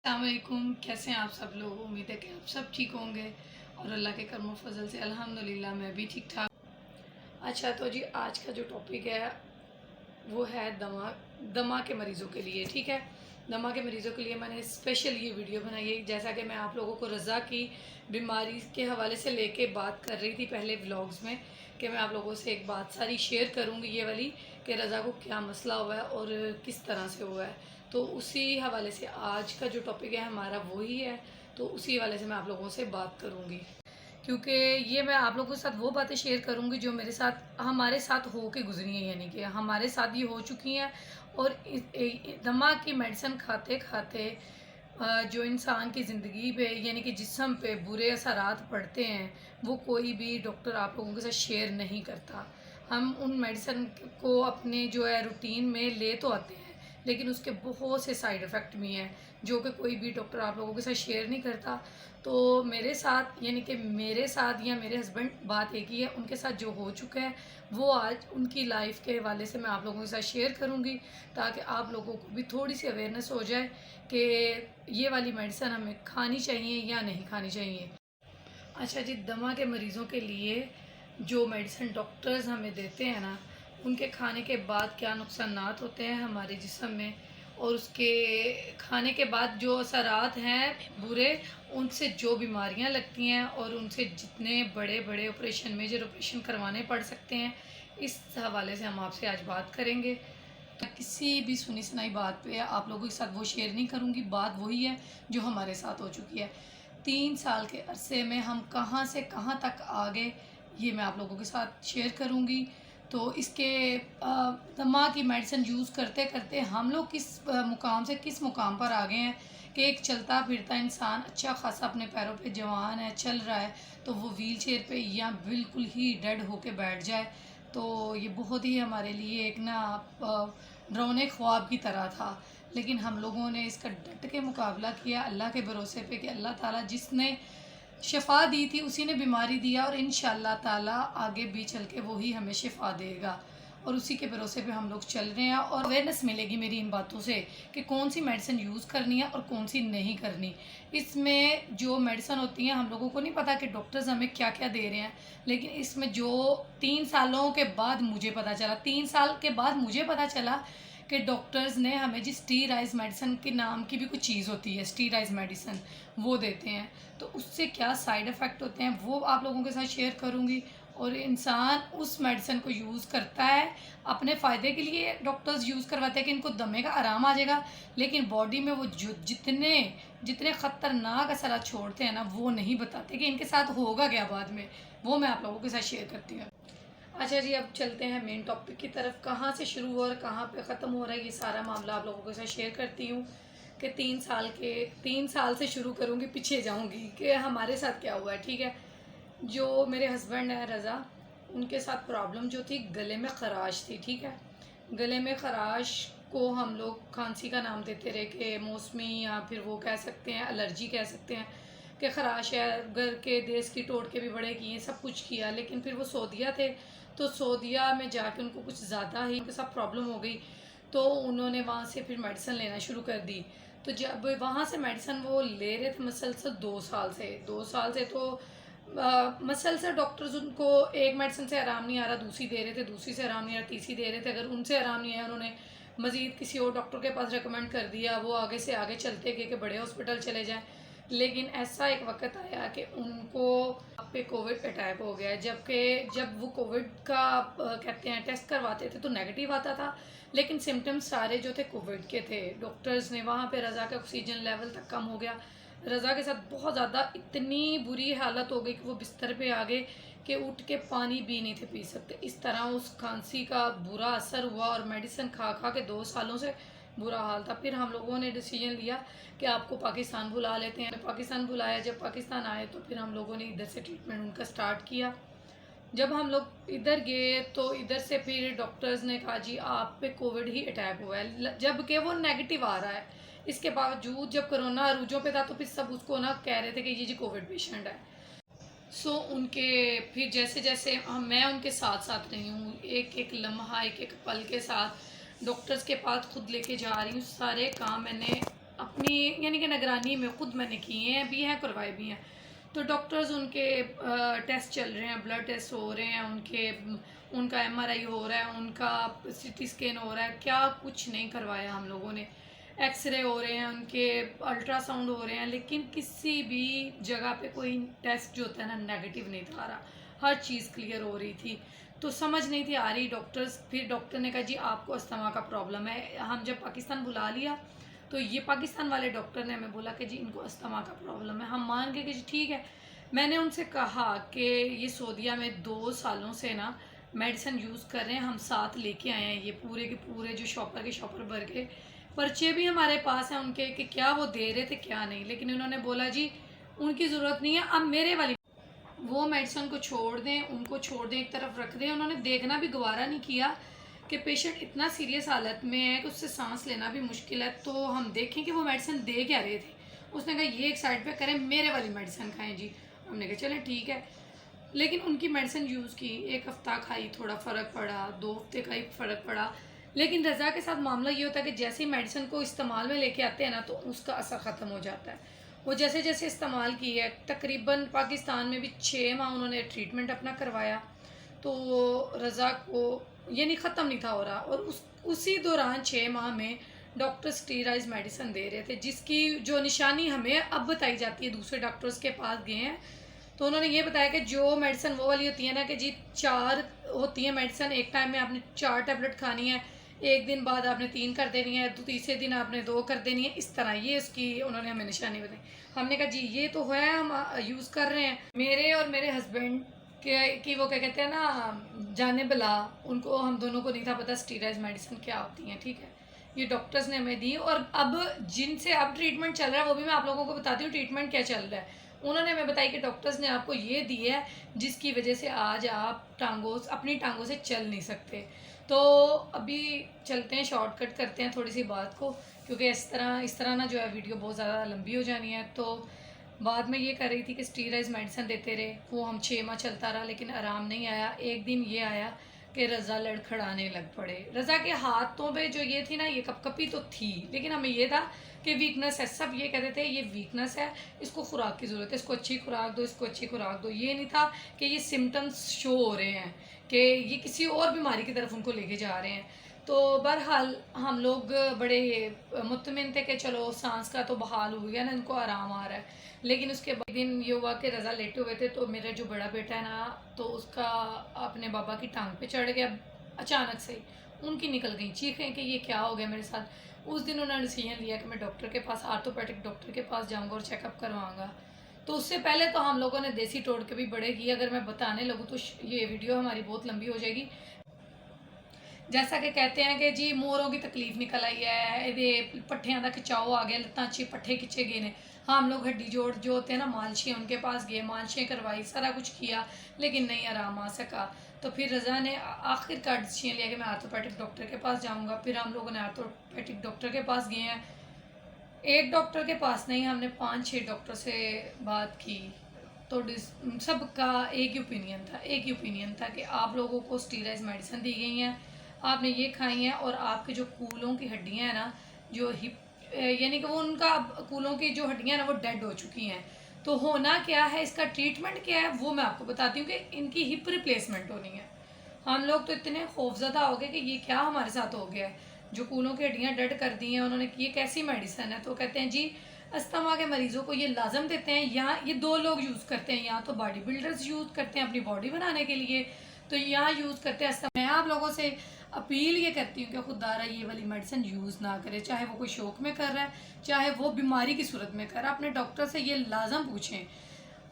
अस्सलामुअलैकुम। कैसे हैं आप सब लोग? उम्मीद है कि आप सब ठीक होंगे और अल्लाह के करम फजल से अल्हम्दुलिल्लाह मैं भी ठीक ठाक। अच्छा तो जी, आज का जो टॉपिक है वो है दमा। दमा के मरीज़ों के लिए, ठीक है। दमा के मरीज़ों के लिए मैंने स्पेशल ये वीडियो बनाई है, जैसा कि मैं आप लोगों को रज़ा की बीमारी के हवाले से लेके बात कर रही थी पहले व्लॉग्स में, कि मैं आप लोगों से एक बात सारी शेयर करूँगी ये वाली, कि रज़ा को क्या मसला हुआ है और किस तरह से हुआ है। तो उसी हवाले से आज का जो टॉपिक है हमारा वही है, तो उसी हवाले से मैं आप लोगों से बात करूँगी, क्योंकि ये मैं आप लोगों के साथ वो बातें शेयर करूँगी जो मेरे साथ हमारे साथ हो के गुजरी हैं, यानी कि हमारे साथ ये हो चुकी हैं। और दमा की मेडिसिन खाते खाते जो इंसान की ज़िंदगी पे यानी कि जिस्म पे बुरे असरात पड़ते हैं, वो कोई भी डॉक्टर आप लोगों के साथ शेयर नहीं करता। हम उन मेडिसिन को अपने जो है रूटीन में ले तो आते हैं, लेकिन उसके बहुत से साइड इफ़ेक्ट भी हैं जो कि कोई भी डॉक्टर आप लोगों के साथ शेयर नहीं करता। तो मेरे साथ यानी कि मेरे साथ या मेरे हस्बैंड, बात एक ही है, उनके साथ जो हो चुका है वो आज उनकी लाइफ के हवाले से मैं आप लोगों के साथ शेयर करूंगी, ताकि आप लोगों को भी थोड़ी सी अवेयरनेस हो जाए कि ये वाली मेडिसिन हमें खानी चाहिए या नहीं खानी चाहिए। अच्छा जी, दमा के मरीज़ों के लिए जो मेडिसिन डॉक्टर्स हमें देते हैं ना, उनके खाने के बाद क्या नुकसानात होते हैं हमारे जिस्म में, और उसके खाने के बाद जो असरात हैं बुरे, उनसे जो बीमारियां लगती हैं और उनसे जितने बड़े बड़े ऑपरेशन, मेजर ऑपरेशन करवाने पड़ सकते हैं, इस हवाले से हम आपसे आज बात करेंगे। तो किसी भी सुनी सुनाई बात पे आप लोगों के साथ वो शेयर नहीं करूँगी, बात वही है जो हमारे साथ हो चुकी है। 3 साल के अरसे में हम कहाँ से कहाँ तक आ गए, ये मैं आप लोगों के साथ शेयर करूँगी। तो इसके दमा की मेडिसिन यूज़ करते करते हम लोग किस मुकाम से किस मुकाम पर आ गए हैं कि एक चलता फिरता इंसान अच्छा खासा अपने पैरों पे जवान है, चल रहा है, तो वो व्हील चेयर पर या बिल्कुल ही डेड होके बैठ जाए। तो ये बहुत ही हमारे लिए एक ना डरावने ख्वाब की तरह था। लेकिन हम लोगों ने इसका डट के मुकाबला किया अल्लाह के भरोसे पे, कि अल्लाह ताला जिसने शिफ़ा दी थी उसी ने बीमारी दिया, और इंशाअल्लाह ताला आगे भी चल के वही हमें शिफ़ा देगा। और उसी के भरोसे पे हम लोग चल रहे हैं, और अवेयरनेस मिलेगी मेरी इन बातों से कि कौन सी मेडिसिन यूज़ करनी है और कौन सी नहीं करनी। इसमें जो मेडिसिन होती हैं हम लोगों को नहीं पता कि डॉक्टर्स हमें क्या क्या दे रहे हैं, लेकिन इसमें जो 3 सालों के बाद मुझे पता चला, 3 साल के बाद मुझे पता चला कि डॉक्टर्स ने हमें जी स्टीराइज मेडिसिन के नाम की भी कुछ चीज़ होती है, स्टीराइज मेडिसिन वो देते हैं। तो उससे क्या साइड इफ़ेक्ट होते हैं वो आप लोगों के साथ शेयर करूँगी। और इंसान उस मेडिसिन को यूज़ करता है अपने फ़ायदे के लिए, डॉक्टर्स यूज़ करवाते हैं कि इनको दमे का आराम आ जाएगा, लेकिन बॉडी में वो जो जितने जितने ख़तरनाक असरात छोड़ते हैं ना, वो नहीं बताते कि इनके साथ होगा क्या बाद में, वो मैं आप लोगों के साथ शेयर करती हूँ। अच्छा जी, अब चलते हैं मेन टॉपिक की तरफ। कहाँ से शुरू हुआ और कहाँ पे ख़त्म हो रहा है, ये सारा मामला आप लोगों के साथ शेयर करती हूँ। कि 3 साल से शुरू करूँगी, पीछे जाऊँगी कि हमारे साथ क्या हुआ है, ठीक है। जो मेरे हस्बैंड हैं रज़ा, उनके साथ प्रॉब्लम जो थी, गले में ख़राश थी, ठीक है। गले में ख़राश को हम लोग खांसी का नाम देते रहे कि मौसमी, या फिर वो कह सकते हैं एलर्जी कह सकते हैं कि ख़राश है। घर के देश की टोट के भी बड़े किए, सब कुछ किया, लेकिन फिर वो सऊदीया थे, तो सऊदीया में जाके उनको कुछ ज़्यादा ही उनके साथ प्रॉब्लम हो गई, तो उन्होंने वहाँ से फिर मेडिसिन लेना शुरू कर दी। तो जब वहाँ से मेडिसिन वो ले रहे थे मसलसल 2 साल से, तो मसलसल डॉक्टर्स उनको एक मेडिसिन से आराम नहीं आ रहा, दूसरी दे रहे थे, दूसरी से आराम नहीं आ रहा, तीसरी दे रहे थे। अगर उनसे आराम नहीं आया, उन्होंने मज़ीद किसी और डॉक्टर के पास रिकमेंड कर दिया, वो आगे से आगे चलते गए कि बड़े हॉस्पिटल चले जाएँ। लेकिन ऐसा एक वक़्त आया कि उनको पे कोविड अटैक हो गया, जबकि जब वो कोविड का कहते हैं टेस्ट करवाते थे तो नेगेटिव आता था, लेकिन सिम्टम्स सारे जो थे कोविड के थे। डॉक्टर्स ने वहाँ पे रज़ा का ऑक्सीजन लेवल तक कम हो गया। रज़ा के साथ बहुत ज़्यादा इतनी बुरी हालत हो गई कि वो बिस्तर पे आ गए कि उठ के पानी भी नहीं थे पी सकते। इस तरह उस खांसी का बुरा असर हुआ, और मेडिसिन खा खा के 2 सालों से बुरा हाल था। फिर हम लोगों ने डिसीजन लिया कि आपको पाकिस्तान बुला लेते हैं। पाकिस्तान बुलाया, जब पाकिस्तान आए तो फिर हम लोगों ने इधर से ट्रीटमेंट उनका स्टार्ट किया। जब हम लोग इधर गए तो इधर से फिर डॉक्टर्स ने कहा जी आप पे कोविड ही अटैक हुआ है, जबकि वो नेगेटिव आ रहा है। इसके बावजूद जब कोरोना अरूजों पे था तो फिर सब उसको ना कह रहे थे कि ये जी कोविड पेशेंट है। उनके फिर जैसे जैसे मैं उनके साथ साथ रही हूँ, एक एक लम्हा, एक एक पल के साथ डॉक्टर्स के पास खुद लेके जा रही हूँ। सारे काम मैंने अपनी यानी कि निगरानी में ख़ुद मैंने किए हैं भी हैं, करवाए भी हैं। तो डॉक्टर्स उनके टेस्ट चल रहे हैं, ब्लड टेस्ट हो रहे हैं, उनका एमआरआई हो रहा है, उनका सीटी स्कैन हो रहा है, क्या कुछ नहीं करवाया हम लोगों ने। एक्सरे हो रहे हैं उनके, अल्ट्रासाउंड हो रहे हैं, लेकिन किसी भी जगह पे कोई टेस्ट जो होता है ना नेगेटिव नहीं था आ रहा, हर चीज़ क्लियर हो रही थी। तो समझ नहीं थी आ रही फिर डॉक्टर ने कहा जी आपको अस्थमा का प्रॉब्लम है। हम जब पाकिस्तान बुला लिया तो ये पाकिस्तान वाले डॉक्टर ने हमें बोला कि जी इनको अस्थमा का प्रॉब्लम है। हम मान गए कि जी ठीक है। मैंने उनसे कहा कि ये सऊदीया में 2 सालों से ना मेडिसिन यूज़ कर रहे हैं, हम साथ लेके आए हैं ये पूरे के पूरे जो शॉपर के शॉपर भर के पर्चे भी हमारे पास हैं उनके कि क्या वो दे रहे थे क्या नहीं। लेकिन उन्होंने बोला जी उनकी ज़रूरत नहीं है, अब मेरे वाली वो मेडिसिन को छोड़ दें, उनको छोड़ दें, एक तरफ रख दें। उन्होंने देखना भी गवारा नहीं किया कि पेशेंट इतना सीरियस हालत में है कि उससे सांस लेना भी मुश्किल है, तो हम देखें कि वो मेडिसिन दे क्या रहे थे। उसने कहा ये एक साइड पे करें, मेरे वाली मेडिसिन खाएं जी। हमने कहा चलें ठीक है। लेकिन उनकी मेडिसिन यूज़ की, 1 हफ़्ता खाई, थोड़ा फ़र्क पड़ा, 2 हफ़्ते का ही फ़र्क पड़ा। लेकिन रज़ा के साथ मामला ये होता है कि जैसे ही मेडिसिन को इस्तेमाल में लेके आते हैं ना तो उसका असर ख़त्म हो जाता है। वो जैसे जैसे इस्तेमाल की है, तकरीबन पाकिस्तान में भी 6 माह उन्होंने ट्रीटमेंट अपना करवाया, तो रज़ा को यानी ख़त्म नहीं था हो रहा। और उसी दौरान 6 माह में डॉक्टर स्टीराइज मेडिसिन दे रहे थे, जिसकी जो निशानी हमें अब बताई जाती है, दूसरे डॉक्टर्स के पास गए हैं तो उन्होंने ये बताया कि जो मेडिसिन वो वाली होती है ना कि जी 4 होती है मेडिसिन, एक टाइम में आपने 4 टैबलेट खानी है, एक दिन बाद आपने 3 कर देनी है, तो तीसरे दिन आपने 2 कर देनी है, इस तरह ये उसकी उन्होंने हमें निशानी बताई। हमने कहा जी ये तो है, हम यूज़ कर रहे हैं। मेरे और मेरे हस्बैंड के कि वो क्या कहते हैं ना जाने बला, उनको हम दोनों को नहीं था पता स्टीराइड मेडिसिन क्या होती हैं, ठीक है। ये डॉक्टर्स ने हमें दी और अब जिनसे अब ट्रीटमेंट चल रहा है वो भी मैं आप लोगों को बताती हूँ ट्रीटमेंट क्या चल रहा है। उन्होंने हमें बताया कि डॉक्टर्स ने आपको ये दी है जिसकी वजह से आज आप अपनी टांगों से चल नहीं सकते। तो अभी चलते हैं, शॉर्टकट करते हैं थोड़ी सी बात को, क्योंकि इस तरह ना जो है वीडियो बहुत ज़्यादा लंबी हो जानी है। तो बाद में ये कर रही थी कि स्टीराइड मेडिसिन देते रहे, वो हम 6 माह चलता रहा लेकिन आराम नहीं आया। एक दिन ये आया कि रज़ा लड़खड़ाने लग पड़े। रज़ा के हाथों पे जो ये थी ना ये कपकपी तो थी, लेकिन हमें ये था कि वीकनेस है। सब ये कहते थे ये वीकनेस है, इसको खुराक की ज़रूरत है, इसको अच्छी खुराक दो, इसको अच्छी खुराक दो। ये नहीं था कि ये सिम्टम्स शो हो रहे हैं कि ये किसी और बीमारी की तरफ उनको लेके जा रहे हैं। तो बहरहाल हम लोग बड़े मुतमिन थे कि चलो सांस का तो बहाल हो गया ना, इनको आराम आ रहा है। लेकिन उसके बाद दिन ये हुआ कि रज़ा लेटे हुए थे तो मेरा जो बड़ा बेटा है ना तो उसका अपने बाबा की टांग पे चढ़ गया अचानक से ही। उनकी निकल गई चीखें कि ये क्या हो गया मेरे साथ। उस दिन उन्होंने डिसीजन लिया कि मैं डॉक्टर के पास, आर्थोपेडिक डॉक्टर के पास जाऊंगा और चेकअप करवाऊंगा। तो उससे पहले तो हम लोगों ने देसी टोटके भी बड़े किए। अगर मैं बताने लगूँ तो ये वीडियो हमारी बहुत लंबी हो जाएगी। जैसा कि कहते हैं कि जी मोरों की तकलीफ निकल आई है, ये पट्ठियां का खिंचाव आ गया, लत्ता अच्छी पट्ठे खिंचे गए ने। हाँ, हम लोग हड्डी जोड़ जो होते हैं ना मालशे, उनके पास गए, मालशें करवाई, सारा कुछ किया लेकिन नहीं आराम आ सका। तो फिर रज़ा ने आखिरकार डिसीजन लिया कि मैं आर्थोपेडिक डॉक्टर के पास जाऊँगा। फिर हम लोगों ने आर्थोपेडिक डॉक्टर के पास गए हैं। एक डॉक्टर के पास नहीं, हमने 5-6 डॉक्टर से बात की। तो सबका एक ही ओपिनियन था कि आप लोगों को स्टीराइड मेडिसिन दी गई हैं, आपने ये खाई हैं और आपके जो कूलों की हड्डियां हैं ना, जो हिप यानी कि वो उनका कूलों की जो हड्डियां हैं ना वो डेड हो चुकी हैं। तो होना क्या है, इसका ट्रीटमेंट क्या है वो मैं आपको बताती हूँ कि इनकी हिप रिप्लेसमेंट होनी है। हम लोग तो इतने खौफजदा हो गए कि ये क्या हमारे साथ हो गया है, जो कूलों की हड्डियाँ डेड कर दी हैं उन्होंने, ये कैसी मेडिसिन है। तो कहते हैं जी अस्थमा के मरीज़ों को ये लाजम देते हैं, यहाँ ये 2 लोग यूज़ करते हैं, यहाँ तो बॉडी बिल्डर्स यूज़ करते हैं अपनी बॉडी बनाने के लिए, तो यहाँ यूज़ करते हैं अस्थमा। मैं आप लोगों से अपील ये करती हूँ कि खुदारा ये वाली मेडिसिन यूज़ ना करे, चाहे वो कोई शौक में कर रहा है, चाहे वो बीमारी की सूरत में कर रहा है। अपने डॉक्टर से ये लाजम पूछें।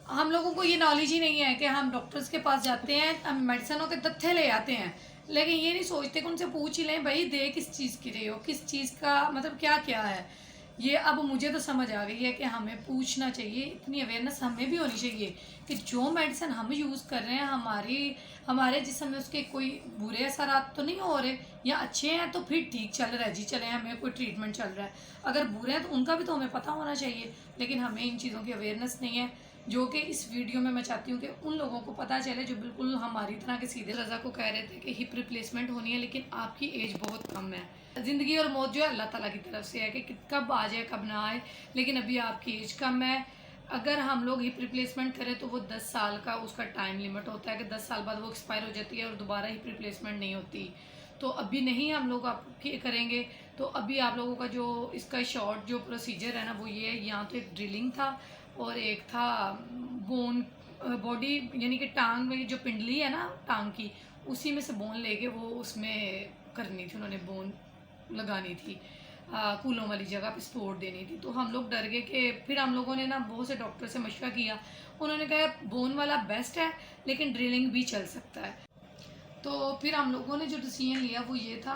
हम लोगों को ये नॉलेज ही नहीं है कि हम डॉक्टर्स के पास जाते हैं, हम मेडिसिनों के तत्थे ले आते हैं, लेकिन ये नहीं सोचते कि उनसे पूछ ही लें भाई दे किस चीज़ की रहे हो, किस चीज़ का मतलब क्या क्या है। ये अब मुझे तो समझ आ गई है कि हमें पूछना चाहिए, इतनी अवेयरनेस हमें भी होनी चाहिए कि जो मेडिसिन हम यूज़ कर रहे हैं हमारे जिस्म में उसके कोई बुरे असरात तो नहीं हो रहे, या अच्छे हैं तो फिर ठीक चल रहा है जी, चले हमें कोई ट्रीटमेंट चल रहा है। अगर बुरे हैं तो उनका भी तो हमें पता होना चाहिए, लेकिन हमें इन चीज़ों की अवेयरनेस नहीं है, जो कि इस वीडियो में मैं चाहती हूँ कि उन लोगों को पता चले जो बिल्कुल हमारी तरह के सीधे। रज़ा को कह रहे थे कि हिप रिप्लेसमेंट होनी है लेकिन आपकी एज बहुत कम है, ज़िंदगी और मौत जो है अल्लाह ताला की तरफ से है कि कब आ जाए कब ना आए, लेकिन अभी आपकी एज कम है। अगर हम लोग हिप रिप्लेसमेंट करें तो वो 10 साल का उसका टाइम लिमिट होता है कि 10 साल बाद वो एक्सपायर हो जाती है और दोबारा हिप रिप्लेसमेंट नहीं होती। तो अभी नहीं हम लोग आप करेंगे। तो अभी आप लोगों का जो इसका शॉर्ट जो प्रोसीजर है ना वो ये है, यहाँ तो एक ड्रिलिंग था और एक था बोन बॉडी, यानी कि टांग में जो पिंडली है ना टांग की, उसी में से बोन लेके वो उसमें करनी थी, उन्होंने बोन लगानी थी, कूलों वाली जगह पे स्पोर्ट देनी थी। तो हम लोग डर गए कि फिर हम लोगों ने ना बहुत से डॉक्टर से मशवरा किया, उन्होंने कहा बोन वाला बेस्ट है लेकिन ड्रिलिंग भी चल सकता है। तो फिर हम लोगों ने जो डिसीजन लिया वो ये था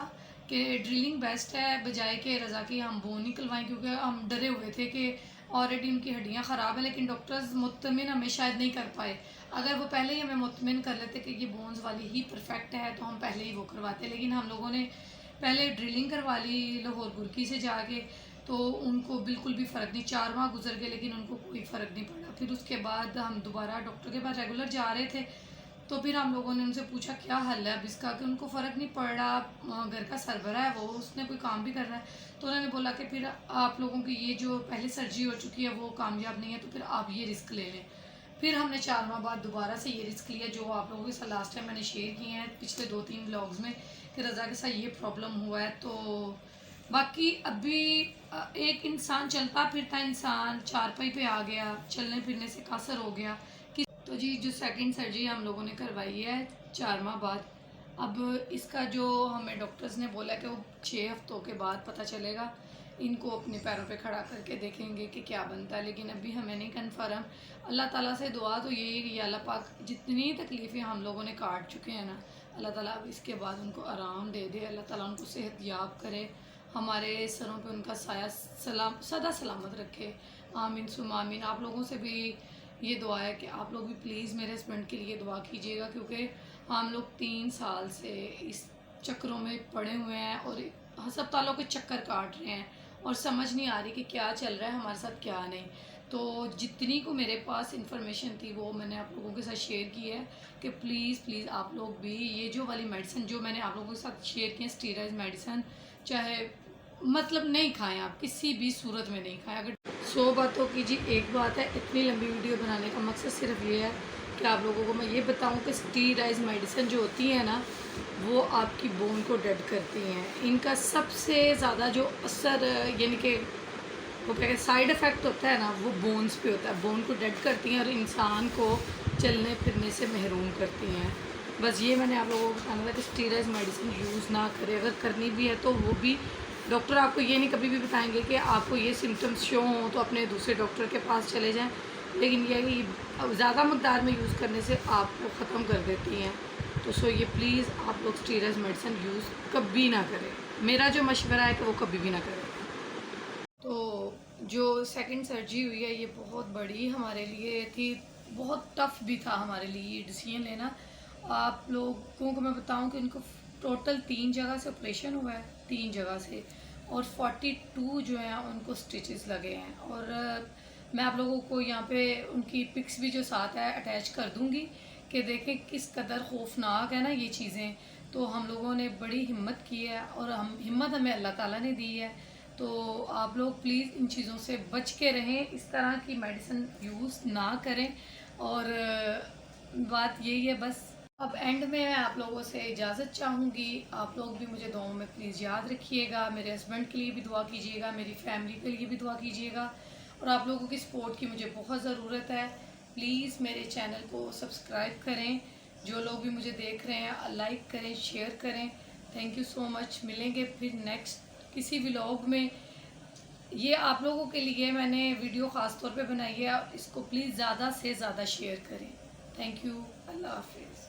कि ड्रिलिंग बेस्ट है बजाय के रज़ा की हम बोन निकलवाएं, क्योंकि हम डरे हुए थे कि ऑलरेडी उनकी हड्डियां ख़राब है, लेकिन डॉक्टर्स मुतमिन हमें शायद नहीं कर पाए। अगर वो पहले ही हमें मुतमिन कर लेते कि ये बोन्स वाली ही परफेक्ट है तो हम पहले ही वो करवाते, लेकिन हम लोगों ने पहले ड्रिलिंग करवा ली लाहौर बुर्की से जाके। तो उनको बिल्कुल भी फ़र्क नहीं, 4 माह गुजर गए लेकिन उनको कोई फ़र्क नहीं पड़ा। फिर उसके बाद हम दोबारा डॉक्टर के पास रेगुलर जा रहे थे, तो फिर हम लोगों ने उनसे पूछा क्या हल है अब इसका, कि उनको फ़र्क नहीं पड़ रहा, घर का सरबरा है वो, उसने कोई काम भी कर रहा है। तो उन्होंने बोला कि फिर आप लोगों की ये जो पहले सर्जरी हो चुकी है वो कामयाब नहीं है, तो फिर आप ये रिस्क ले लें। फिर हमने 4 माह बाद दोबारा से ये रिस्क लिया, जो आप लोगों के साथ लास्ट टाइम मैंने शेयर किए हैं पिछले 2-3 व्लॉग्स में, कि रज़ा के साथ ये प्रॉब्लम हुआ है। तो बाकी अभी एक इंसान चलता फिरता इंसान चारपाई पे आ गया, चलने फिरने से कासर हो गया। तो जी जो सेकंड सर्जरी हम लोगों ने करवाई है 4 माह बाद, अब इसका जो हमें डॉक्टर्स ने बोला कि वो 6 हफ्तों के बाद पता चलेगा, इनको अपने पैरों पे खड़ा करके देखेंगे कि क्या बनता है, लेकिन अभी हमें नहीं कन्फर्म। अल्लाह ताला से दुआ तो यही है कि अल्लाह पाक जितनी तकलीफ़ें हम लोगों ने काट चुके हैं ना, अल्लाह ताला अब इसके बाद उनको आराम दे दे, अल्लाह ताला उनको सेहत याब करे, हमारे सरों पे उनका साया सदा सलामत रखे। आमीन सुम आमीन। आप लोगों से भी ये दुआ है कि आप लोग भी प्लीज़ मेरे हस्बैंड के लिए दुआ कीजिएगा, क्योंकि हम लोग 3 साल से इस चक्करों में पड़े हुए हैं और अस्पतालों के चक्कर काट रहे हैं और समझ नहीं आ रही कि क्या चल रहा है हमारे साथ क्या नहीं। तो जितनी को मेरे पास इंफॉर्मेशन थी वो मैंने आप लोगों के साथ शेयर की है कि प्लीज़ प्लीज़ आप लोग भी ये जो वाली मेडिसिन जो मैंने आप लोगों के साथ शेयर की है, स्टीरॉयड मेडिसिन, चाहे मतलब नहीं खाएं, आप किसी भी सूरत में नहीं खाएं। अगर 100 बातों की जी एक बात है, इतनी लंबी वीडियो बनाने का मकसद सिर्फ ये है कि आप लोगों को मैं ये बताऊं कि स्टीरॉयड मेडिसिन जो होती है ना वो आपकी बोन को डेड करती हैं। इनका सबसे ज़्यादा जो असर यानी कि वो क्या कहते साइड इफ़ेक्ट होता है ना वो बोन्स पे होता है, बोन को डेड करती हैं और इंसान को चलने फिरने से महरूम करती हैं। बस ये मैंने आप लोगों को बताना था कि स्टीरॉयड मेडिसिन यूज़ ना करें, अगर करनी भी है तो वो भी डॉक्टर आपको ये नहीं कभी भी बताएंगे कि आपको ये सिम्टम्स शो हों तो अपने दूसरे डॉक्टर के पास चले जाएं, लेकिन ये ज़्यादा मकदार में यूज़ करने से आपको ख़त्म कर देती हैं। तो सो ये प्लीज़ आप लोग स्टीरॉयड मेडिसिन यूज़ कभी ना करें, मेरा जो मशवरा है कि वो कभी भी ना करें। तो जो सेकंड सर्जरी हुई है ये बहुत बड़ी हमारे लिए थी, बहुत टफ़ भी था हमारे लिए ये डिसीजन लेना। आप लोगों को मैं बताऊं कि इनको टोटल 3 जगह से ऑपरेशन हुआ है, 3 जगह से, और 42 जो हैं उनको स्टिचेस लगे हैं। और मैं आप लोगों को यहाँ पे उनकी पिक्स भी जो साथ है अटैच कर दूँगी कि देखें किस कदर खौफनाक है ना ये चीज़ें। तो हम लोगों ने बड़ी हिम्मत की है और हम हिम्मत हमें अल्लाह ताला ने दी है। तो आप लोग प्लीज़ इन चीज़ों से बच के रहें, इस तरह की मेडिसिन यूज़ ना करें। और बात यही है बस। अब एंड में मैं आप लोगों से इजाज़त चाहूँगी, आप लोग भी मुझे दुआओं में प्लीज़ याद रखिएगा, मेरे हस्बैंड के लिए भी दुआ कीजिएगा, मेरी फैमिली के लिए भी दुआ कीजिएगा, और आप लोगों की सपोर्ट की मुझे बहुत ज़रूरत है। प्लीज़ मेरे चैनल को सब्सक्राइब करें, जो लोग भी मुझे देख रहे हैं लाइक करें, शेयर करें। Thank you so much. मिलेंगे फिर नेक्स्ट किसी व्लॉग में। ये आप लोगों के लिए मैंने वीडियो ख़ास तौर पे बनाई है, इसको प्लीज़ ज़्यादा से ज़्यादा शेयर करें। Thank you. अल्लाह हाफिज़।